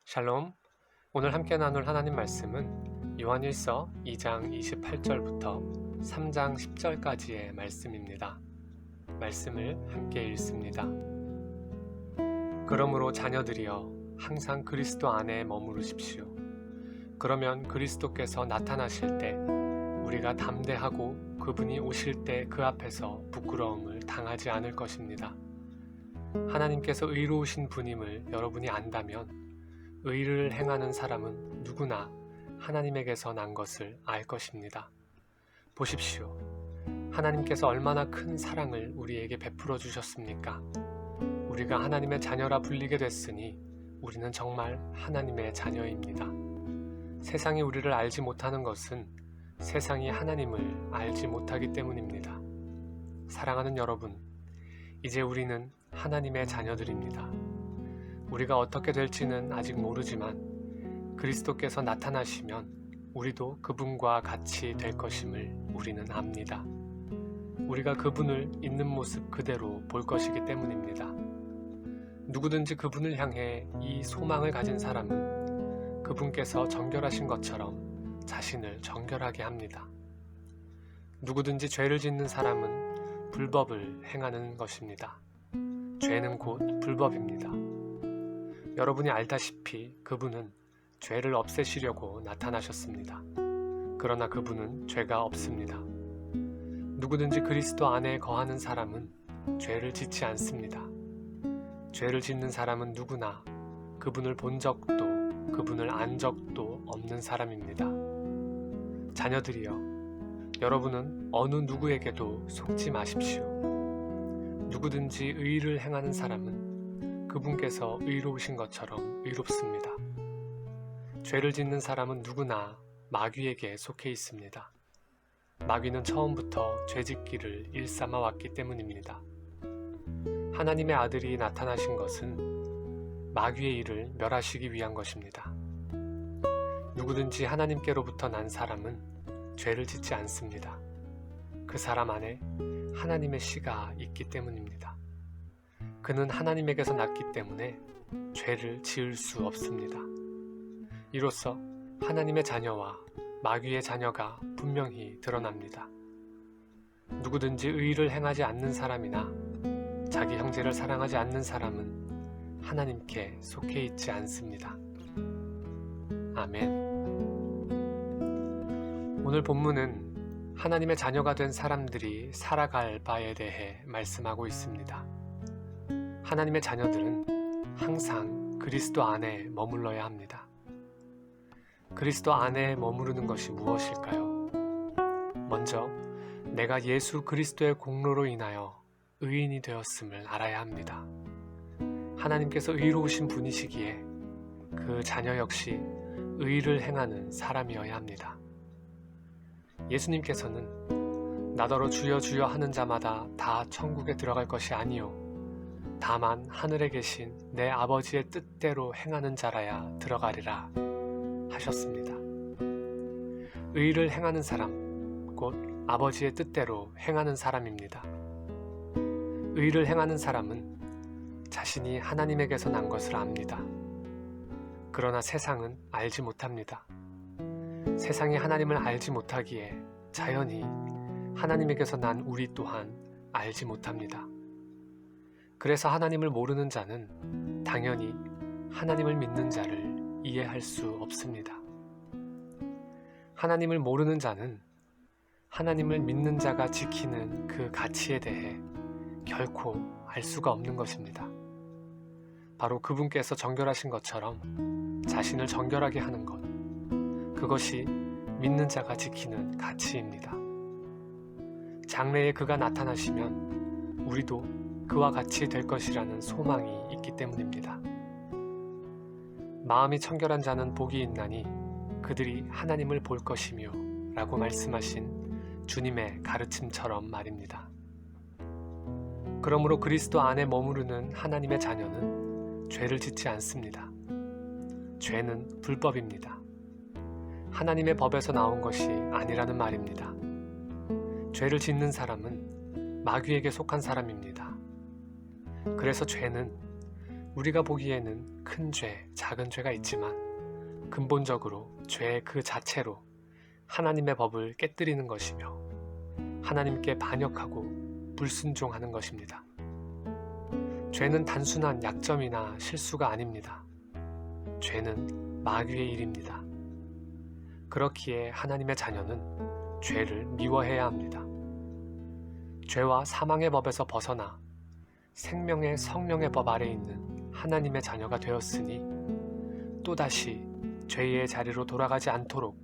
샬롬. 오늘 함께 나눌 하나님 말씀은 요한일서 2장 28절부터 3장 10절까지의 말씀입니다. 말씀을 함께 읽습니다. 그러므로 자녀들이여 항상 그리스도 안에 머무르십시오. 그러면 그리스도께서 나타나실 때 우리가 담대하고 그분이 오실 때 그 앞에서 부끄러움을 당하지 않을 것입니다. 하나님께서 의로우신 분임을 여러분이 안다면 의를 행하는 사람은 누구나 하나님에게서 난 것을 알 것입니다. 보십시오. 하나님께서 얼마나 큰 사랑을 우리에게 베풀어 주셨습니까? 우리가 하나님의 자녀라 불리게 됐으니 우리는 정말 하나님의 자녀입니다. 세상이 우리를 알지 못하는 것은 세상이 하나님을 알지 못하기 때문입니다. 사랑하는 여러분, 이제 우리는 하나님의 자녀들입니다. 우리가 어떻게 될지는 아직 모르지만 그리스도께서 나타나시면 우리도 그분과 같이 될 것임을 우리는 압니다. 우리가 그분을 있는 모습 그대로 볼 것이기 때문입니다. 누구든지 그분을 향해 이 소망을 가진 사람은 그분께서 정결하신 것처럼 자신을 정결하게 합니다. 누구든지 죄를 짓는 사람은 불법을 행하는 것입니다. 죄는 곧 불법입니다. 여러분이 알다시피 그분은 죄를 없애시려고 나타나셨습니다. 그러나 그분은 죄가 없습니다. 누구든지 그리스도 안에 거하는 사람은 죄를 짓지 않습니다. 죄를 짓는 사람은 누구나 그분을 본 적도 그분을 안 적도 없는 사람입니다. 자녀들이여, 여러분은 어느 누구에게도 속지 마십시오. 누구든지 의를 행하는 사람은 그분께서 의로우신 것처럼 의롭습니다. 죄를 짓는 사람은 누구나 마귀에게 속해 있습니다. 마귀는 처음부터 죄짓기를 일삼아 왔기 때문입니다. 하나님의 아들이 나타나신 것은 마귀의 일을 멸하시기 위한 것입니다. 누구든지 하나님께로부터 난 사람은 죄를 짓지 않습니다. 그 사람 안에 하나님의 씨가 있기 때문입니다. 그는 하나님에게서 났기 때문에 죄를 지을 수 없습니다. 이로써 하나님의 자녀와 마귀의 자녀가 분명히 드러납니다. 누구든지 의를 행하지 않는 사람이나 자기 형제를 사랑하지 않는 사람은 하나님께 속해 있지 않습니다. 아멘. 오늘 본문은 하나님의 자녀가 된 사람들이 살아갈 바에 대해 말씀하고 있습니다. 하나님의 자녀들은 항상 그리스도 안에 머물러야 합니다. 그리스도 안에 머무르는 것이 무엇일까요? 먼저 내가 예수 그리스도의 공로로 인하여 의인이 되었음을 알아야 합니다. 하나님께서 의로우신 분이시기에 그 자녀 역시 의를 행하는 사람이어야 합니다. 예수님께서는 나더러 주여 주여 하는 자마다 다 천국에 들어갈 것이 아니요 다만 하늘에 계신 내 아버지의 뜻대로 행하는 자라야 들어가리라 하셨습니다. 의를 행하는 사람, 곧 아버지의 뜻대로 행하는 사람입니다. 의를 행하는 사람은 자신이 하나님에게서 난 것을 압니다. 그러나 세상은 알지 못합니다. 세상이 하나님을 알지 못하기에 자연히 하나님에게서 난 우리 또한 알지 못합니다. 그래서 하나님을 모르는 자는 당연히 하나님을 믿는 자를 이해할 수 없습니다. 하나님을 모르는 자는 하나님을 믿는 자가 지키는 그 가치에 대해 결코 알 수가 없는 것입니다. 바로 그분께서 정결하신 것처럼 자신을 정결하게 하는 것, 그것이 믿는 자가 지키는 가치입니다. 장래에 그가 나타나시면 우리도 그와 같이 될 것이라는 소망이 있기 때문입니다. 마음이 청결한 자는 복이 있나니 그들이 하나님을 볼 것이며 라고 말씀하신 주님의 가르침처럼 말입니다. 그러므로 그리스도 안에 머무르는 하나님의 자녀는 죄를 짓지 않습니다. 죄는 불법입니다. 하나님의 법에서 나온 것이 아니라는 말입니다. 죄를 짓는 사람은 마귀에게 속한 사람입니다. 그래서 죄는 우리가 보기에는 큰 죄, 작은 죄가 있지만 근본적으로 죄 그 자체로 하나님의 법을 깨뜨리는 것이며 하나님께 반역하고 불순종하는 것입니다. 죄는 단순한 약점이나 실수가 아닙니다. 죄는 마귀의 일입니다. 그렇기에 하나님의 자녀는 죄를 미워해야 합니다. 죄와 사망의 법에서 벗어나 생명의 성령의 법 아래 있는 하나님의 자녀가 되었으니 또다시 죄의 자리로 돌아가지 않도록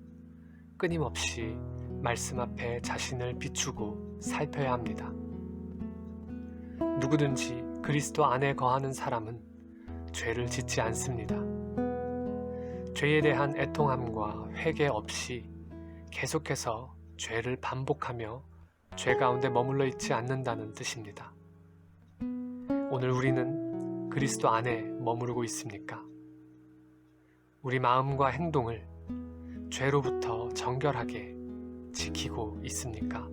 끊임없이 말씀 앞에 자신을 비추고 살펴야 합니다. 누구든지 그리스도 안에 거하는 사람은 죄를 짓지 않습니다. 죄에 대한 애통함과 회개 없이 계속해서 죄를 반복하며 죄 가운데 머물러 있지 않는다는 뜻입니다. 오늘 우리는 그리스도 안에 머무르고 있습니까? 우리 마음과 행동을 죄로부터 정결하게 지키고 있습니까?